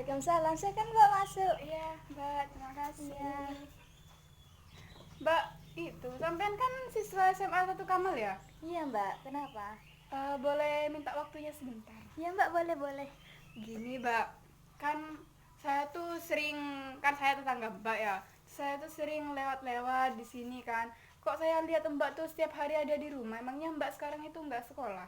Waalaikumsalam. Saya kan Mbak masuk. Iya, Mbak, terima kasih. Iya. Mbak, itu sampean kan siswa SMA 1 Kamal ya? Iya Mbak. Kenapa? Boleh minta waktunya sebentar. Iya Mbak, boleh. Gini, Mbak, kan saya tetangga Mbak ya. Saya tuh sering lewat-lewat di sini kan. Kok saya lihat Mbak tuh setiap hari ada di rumah. Emangnya Mbak sekarang itu nggak sekolah?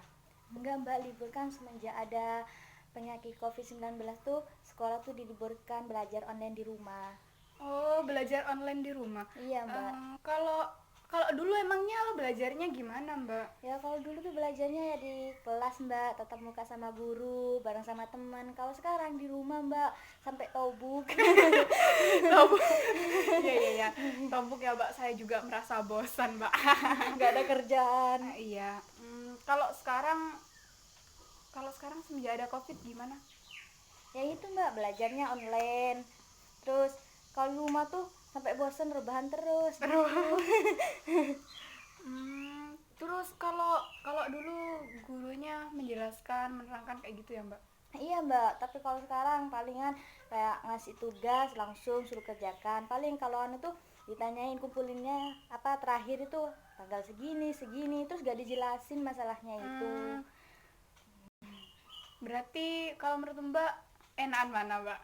Enggak Mbak, libur kan semenjak ada penyakit COVID-19 tuh sekolah tuh diliburkan, belajar online di rumah. Oh, belajar online di rumah. Iya Mbak. Kalau dulu emangnya belajarnya gimana, Mbak? Ya kalau dulu tuh belajarnya ya di kelas Mbak, tatap muka sama guru, bareng sama teman. Kalau sekarang di rumah Mbak, sampai tobuk. Tobuk. Iya. Tobuk ya, Mbak. Saya juga merasa bosan, Mbak. Nggak ada kerjaan. Iya. Kalau sekarang semenjak ada Covid gimana? Ya itu Mbak, belajarnya online. Terus kalau di rumah tuh sampai bosen rebahan terus. Terus kalau dulu gurunya menjelaskan, menerangkan kayak gitu ya, Mbak? Iya Mbak, tapi kalau sekarang palingan kayak ngasih tugas langsung suruh kerjakan. Paling kalau anu tuh ditanyain kumpulinnya apa terakhir itu tanggal segini terus gak dijelasin masalahnya itu. Berarti kalau menurut Mbak enakan mana, Mbak?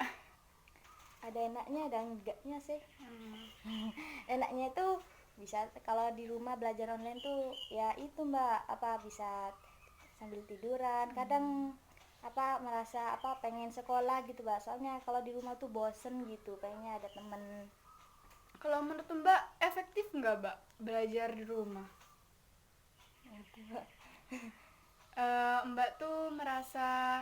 Ada enaknya ada enggaknya sih. Enaknya itu bisa kalau di rumah belajar online tuh ya itu Mbak, apa bisa sambil tiduran. Kadang apa merasa apa pengen sekolah gitu Mbak, soalnya kalau di rumah tuh bosen gitu, pengennya ada temen. Kalau menurut Mbak efektif nggak, Mbak, belajar di rumah? Gitu, Mbak. Mbak tuh merasa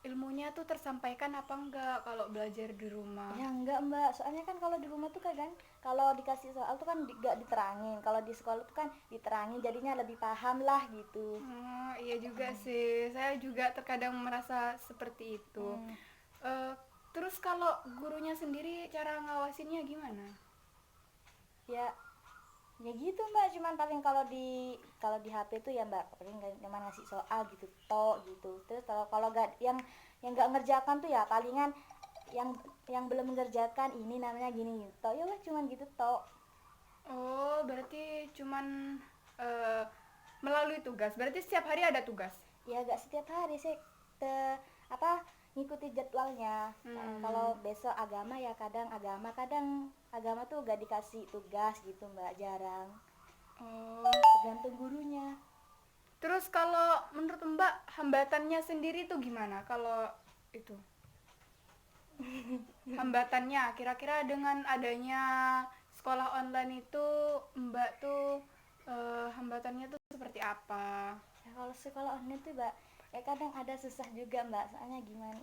ilmunya tuh tersampaikan apa enggak kalau belajar di rumah? Ya enggak Mbak, soalnya kan kalau di rumah tuh kadang kalau dikasih soal tuh kan enggak diterangin, kalau di sekolah tuh kan diterangin, jadinya lebih paham lah gitu. Iya juga sih, saya juga terkadang merasa seperti itu. Terus kalau gurunya sendiri cara ngawasinnya gimana? Ya gitu Mbak, cuman paling kalau di HP tuh ya Mbak paling cuma ngasih soal gitu tok gitu. Terus kalau enggak yang enggak ngerjakan tuh ya palingan yang belum mengerjakan ini namanya gini gitu tok, ya lah cuman gitu tok. Oh, berarti cuman melalui tugas. Berarti setiap hari ada tugas. Ya enggak setiap hari sih, ngikuti jadwalnya. Kalau besok agama ya kadang agama tuh gak dikasih tugas gitu Mbak, jarang. Tergantung gurunya. Terus kalau menurut Mbak hambatannya sendiri tuh gimana kalau itu? Hambatannya kira-kira dengan adanya sekolah online itu Mbak tuh hambatannya tuh seperti apa? Ya kalau sekolah online tuh Mbak, ya kadang ada susah juga Mbak, soalnya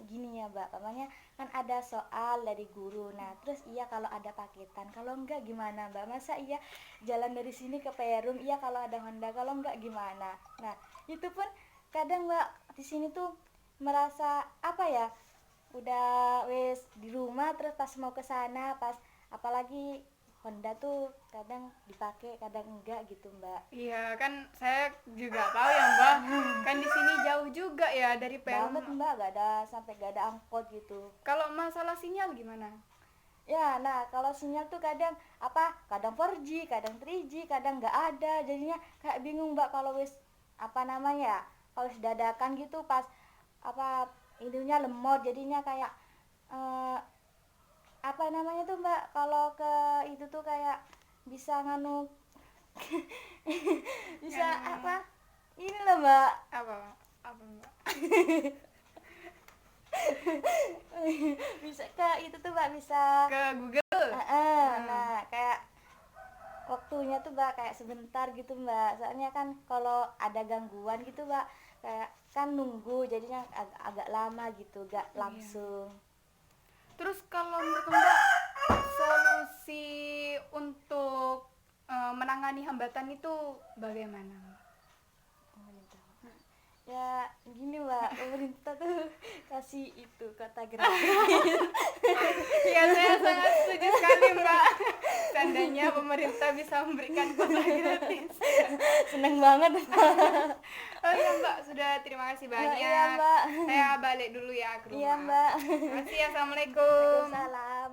gini ya Mbak, namanya kan ada soal dari guru. Nah terus iya kalau ada paketan, kalau enggak gimana Mbak, masa iya jalan dari sini ke Perum, iya kalau ada Honda, kalau enggak gimana. Nah itu pun kadang Mbak di sini tuh merasa apa ya, udah wes di rumah terus pas mau ke sana, pas apalagi Honda tuh kadang dipakai kadang enggak gitu Mbak. Iya kan saya juga tahu ya Mbak, kan di sini jauh juga ya dari Perum. Banget Mbak, sampai gak ada angkot gitu. Kalau masalah sinyal gimana? Ya, nah kalau sinyal tuh kadang 4G, kadang 3G, kadang nggak ada, jadinya kayak bingung Mbak kalau wis kalau dadakan gitu pas ininya lemot, jadinya kayak tuh Mbak, kalau ke itu tuh kayak bisa nganu bisa ini loh Mbak. Apa Mbak? Bisa ke itu tuh Mbak, bisa Ke Google. Nah kayak waktunya tuh Mbak kayak sebentar gitu Mbak, soalnya kan kalau ada gangguan gitu Mbak kayak kan nunggu, jadinya agak lama gitu, gak langsung. Terus kalau menurut Mbak solusi untuk menangani hambatan itu bagaimana? Ya gini Mbak, pemerintah tuh kasih itu kota gratis. Ya saya sangat setuju sekali Mbak. Seandainya pemerintah bisa memberikan kota gratis. Seneng banget Mbak. Oh iya Mbak, sudah terima kasih banyak. Iya Mbak. Saya balik dulu ya ke rumah. Iya Mbak. Terima kasih. Assalamualaikum. Waalaikumsalam.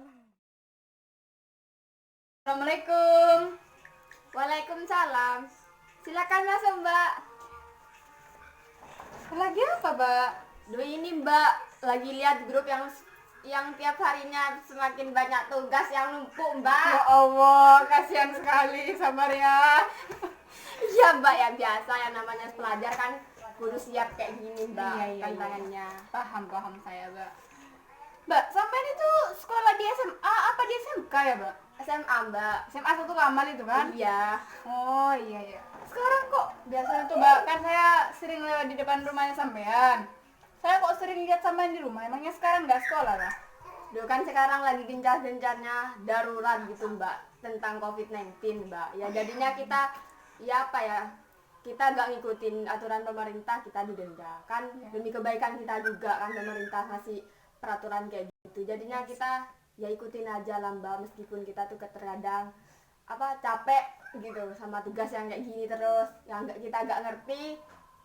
Assalamualaikum. Waalaikumsalam. Silakan masuk Mbak. Lagi apa Mbak? Duh ini Mbak, lagi lihat grup yang tiap harinya semakin banyak tugas yang numpuk Mbak. Ya Allah, kasihan sekali, sabar ya. Iya Mbak, ya biasa yang namanya pelajar kan kudu siap kayak gini Mbak, Iya. tantangannya. Paham saya Mbak. Mbak, sampai itu sekolah di SMA apa di SMK ya Mbak? SMA Mbak. SMA 1 Kamal itu kan? Iya. Oh iya. Sekarang kok biasanya tuh Mbak, kan saya sering lewat di depan rumahnya sampean. Saya kok sering lihat sampean di rumah, emangnya sekarang nggak sekolah lah? Duh kan sekarang lagi gencar-gencarnya darurat gitu Mbak tentang COVID-19 Mbak. Ya jadinya kita ya apa ya? Kita gak ngikutin aturan pemerintah, kita didenda. Kan demi kebaikan kita juga kan pemerintah ngasih peraturan kayak gitu. Jadinya kita ya ikutin aja lah Mbak, meskipun kita tuh terkadang capek gitu sama tugas yang kayak gini terus, yang kita gak ngerti,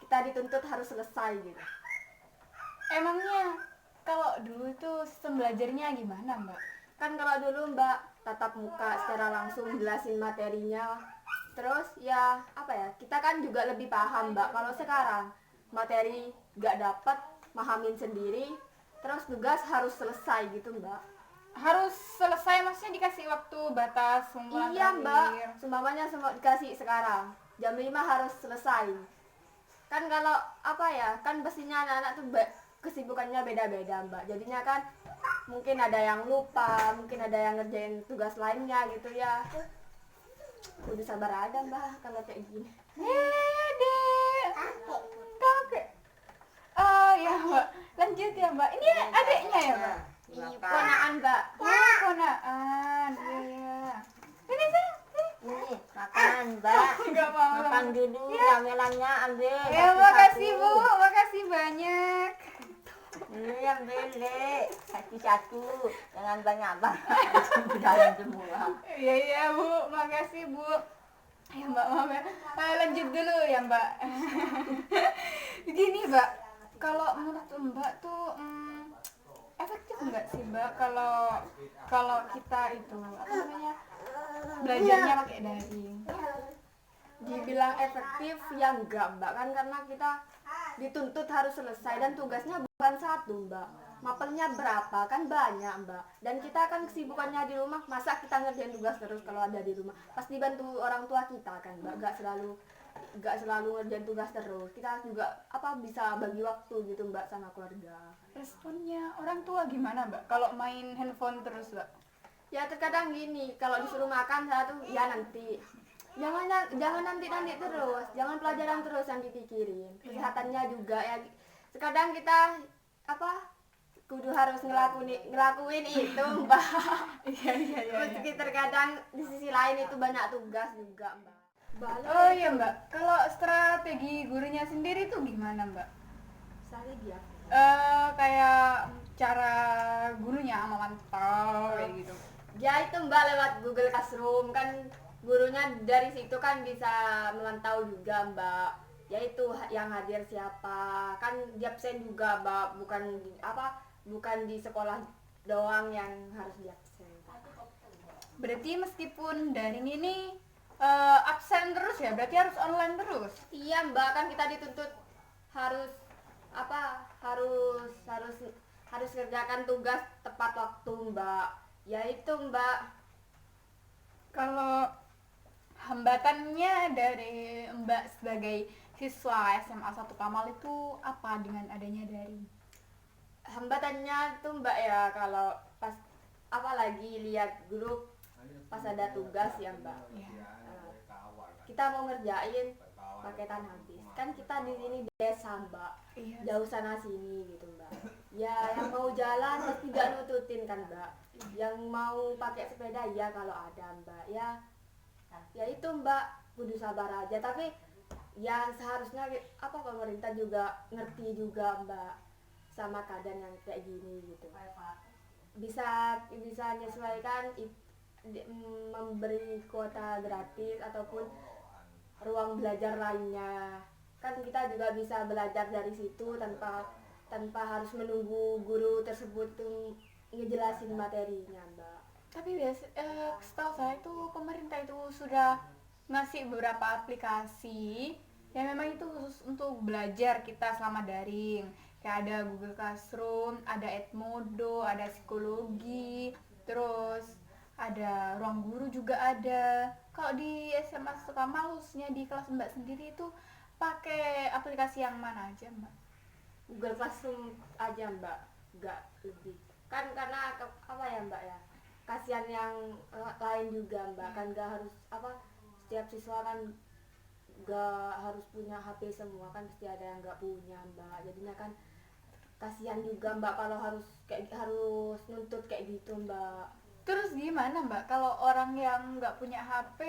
kita dituntut harus selesai gitu. Emangnya kalau dulu itu sistem belajarnya gimana Mbak? Kan kalau dulu Mbak tatap muka secara langsung jelasin materinya, terus ya kita kan juga lebih paham Mbak. Kalau sekarang materi gak dapat, mahamin sendiri, terus tugas harus selesai gitu Mbak. Harus selesai, maksudnya dikasih waktu batas pengumpulan Iya Mbak, terakhir. seumpamanya semua dikasih sekarang jam 5 harus selesai. Kan kalau kan pastinya anak-anak tuh kesibukannya beda-beda Mbak. Jadinya kan mungkin ada yang lupa, mungkin ada yang ngerjain tugas lainnya gitu ya. Udah sabar aja Mbak kalau kayak gini. Kakek. Oh ya Mbak, lanjut ya Mbak. Ini adiknya ya Mbak? Ponaan Mbak. Oh, ponaan. Iya. Ini saya. Nih, makan, Mbak. Enggak mau. Makan dulu, ramelannya ambil. Ya, satu-satu. makasih Bu, makasih banyak. Ini ambil, Dek. Satu-satu. Jangan banyak-banyak. Dalam semua. Iya Bu, makasih Bu. Ya Mbak, maaf ya. Lanjut dulu ya Mbak. Gini Mbak, kalau menurut Mbak tuh efektif nggak sih Mbak kalau kita itu belajarnya pakai daring? Dibilang efektif ya enggak Mbak, kan karena kita dituntut harus selesai dan tugasnya bukan satu Mbak, mapelnya berapa kan banyak Mbak, dan kita kan kesibukannya di rumah, masa kita ngerjain tugas terus kalau ada di rumah, pasti bantu orang tua kita kan Mbak, gak selalu ngerjain tugas terus, kita juga bisa bagi waktu gitu Mbak sama keluarga. Responnya orang tua gimana Mbak kalau main handphone terus Mbak? Ya terkadang gini, kalau disuruh makan saya tuh ya nanti, jangan nanti terus, jangan pelajaran terus yang dipikirin, kesehatannya juga ya. Sekadang kita kudu harus ngelakuin itu Mbak. Iya. Meski terkadang di sisi lain itu banyak tugas juga Mbak. Oh iya Mbak, kalau strategi gurunya sendiri tuh gimana Mbak? Strategi ya. Kayak cara gurunya memantau kayak gitu. Ya itu Mbak lewat Google Classroom kan gurunya dari situ kan bisa memantau juga Mbak. Yaitu yang hadir siapa, kan di absen juga Mbak, bukan di sekolah doang yang harus di absen. Berarti meskipun daring ini absen terus ya, berarti harus online terus. Iya Mbak, kan kita dituntut harus harus kerjakan tugas tepat waktu Mbak. Ya itu Mbak. Kalau hambatannya dari Mbak sebagai siswa SMA 1 Kamal itu apa dengan adanya daring? Hambatannya tuh Mbak ya, kalau pas apalagi lihat grup pas ada tugas ya Mbak. Ya. Kita mau ngerjain paketan habis. Kan kita di sini desa Mbak. Iya. Jauh sana sini gitu Mbak. Ya yang mau jalan pasti gak nututin kan Mbak. Yang mau pakai sepeda ya kalau ada Mbak. Ya itu Mbak, kudu sabar aja, tapi ya seharusnya pemerintah juga ngerti juga Mbak sama keadaan yang kayak gini gitu. Bisa menyesuaikan memberi kuota gratis ataupun ruang belajar lainnya kan kita juga bisa belajar dari situ tanpa harus menunggu guru tersebut tuh ngejelasin materinya, Mbak. Tapi setahu saya itu pemerintah itu sudah ngasih beberapa aplikasi yang memang itu khusus untuk belajar kita selama daring. Kayak ada Google Classroom, ada Edmodo, ada psikologi, terus ada ruang guru juga ada. Kalau di SMA Sukamal khususnya di kelas Mbak sendiri itu pakai aplikasi yang mana aja, Mbak? Google Classroom aja, Mbak, nggak lebih. Kan karena apa ya, Mbak ya, kasihan yang lain juga, Mbak. Kan nggak harus setiap siswa kan nggak harus punya HP semua, kan pasti ada yang nggak punya, Mbak. Jadinya kan kasihan juga, Mbak, kalau harus nuntut kayak gitu, Mbak. Terus gimana, Mbak, kalau orang yang nggak punya HP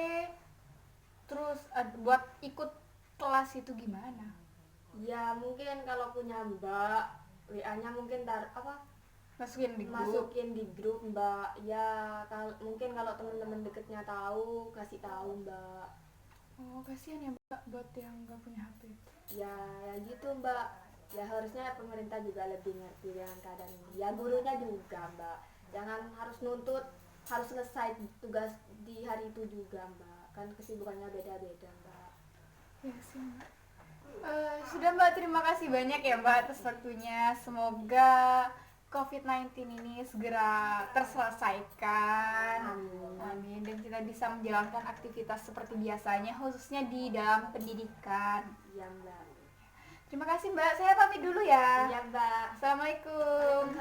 terus buat ikut kelas itu gimana? Ya mungkin kalau punya Mbak, WA-nya mungkin Masukin di grup, Mbak. Ya mungkin kalau teman-teman deketnya tahu, kasih tahu, Mbak. Oh, kasihan ya, Mbak, buat yang nggak punya HP. Ya gitu, Mbak. Ya harusnya pemerintah juga lebih ngerti dengan keadaan ini. Ya gurunya juga, Mbak. Jangan harus nuntut harus selesai tugas di hari itu juga, Mbak. Kan kesibukannya beda-beda, Mbak. Ya sih, Mbak. Sudah, Mbak, terima kasih banyak ya, Mbak, atas waktunya. Semoga COVID-19 ini segera terselesaikan. Amin. Dan kita bisa menjalankan aktivitas seperti biasanya, khususnya di dalam pendidikan. Iya, Mbak. Terima kasih, Mbak. Saya pamit dulu ya. Iya, Mbak. Assalamualaikum.